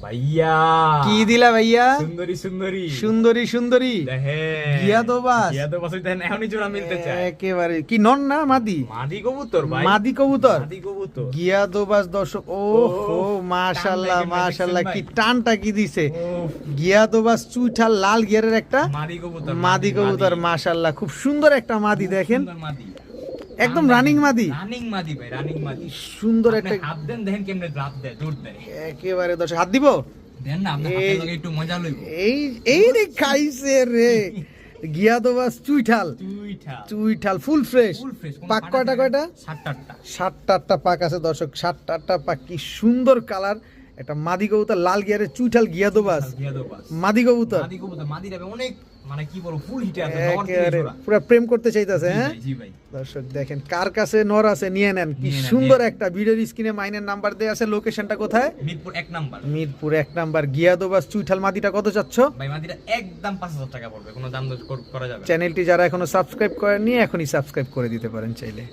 ভাইয়া কি দিলা ভাইয়া? সুন্দরী সুন্দরী সুন্দরী সুন্দরী দেখেন গিয়াদোবাস। গিয়াদোবাস দেখেন এখনই জোড়া মিলতে চায়। একেবারে কি নন না মাদি? মাদি কবুতর ভাই, মাদি কবুতর, মাদি কবুতর। গিয়াদোবাস দর্শক। ও হো মাশাআল্লাহ টান দেখেন মাশাআল্লাহ, ভাই। কি টানটা কি দিছে। উফ, গিয়াদোবাস চুইঠাল লাল গিয়ারের একটা মাদি কবুতর, মাদি কবুতর মাদি। মাশাআল্লাহ, খুব সুন্দর একটা মাদি খুব দেখেন, সুন্দর মাদি। একদম টান রানিং দেখেন, মাদি, রানিং মাদি ভাই, রানিং মাদি। সুন্দর আপনি একটা। হাত দেন দেখেন কেমনে লাফ দেয়, দৌড় দেয়। একেবারে দর্শক হাত দিব। দেন না আপনি এই- হাতের লগে একটু মজা লইব। এই এই রে খাইছে রে গিয়াদোবাস চুইঠাল, চুইঠা চুইঠাল ফুল ফ্রেশ। Full fresh. পাক কয়টা কয়টা? 7-8টা। 7-8টা পাক আছে দর্শক, 7-8টা পাক, কি সুন্দর কালার। একটা মাদি কবুতর লাল গিয়ারের চুইঠাল গিয়াদোবাস গিয়াদোবাস। মাদি কবুতর, মাদি কবুতর, মাদি রাবে অনেক, মানে কি বলবো, ফুল হিটে আছে। নর একেবারে জোড়া। পুরো প্রেম করতে চাইতেছে। জি হ্যাঁ ভাই, জি ভাই। দর্শক দেখেন কার কাছে নর আছে নিয়ে নেন, কি নিয়ে নেন, সুন্দর নিয়ে একটা। ভিডিওর স্ক্রিনে মাইনের নাম্বার দেয়া আছে, লোকেশনটা কোথায়? মিরপুর 1 নাম্বার। মিরপুর 1 নাম্বার। গিয়াদোবাস চুইঠাল মাদিটা কত চাচ্ছ? ভাই মাদিটা একদম 5000 টাকা পড়বে, কোনো দাম দর করা যাবে না। চ্যানেলটি যারা এখনো সাবস্ক্রাইব করেননি এখনই সাবস্ক্রাইব করে দিতে পারেন চাইলে।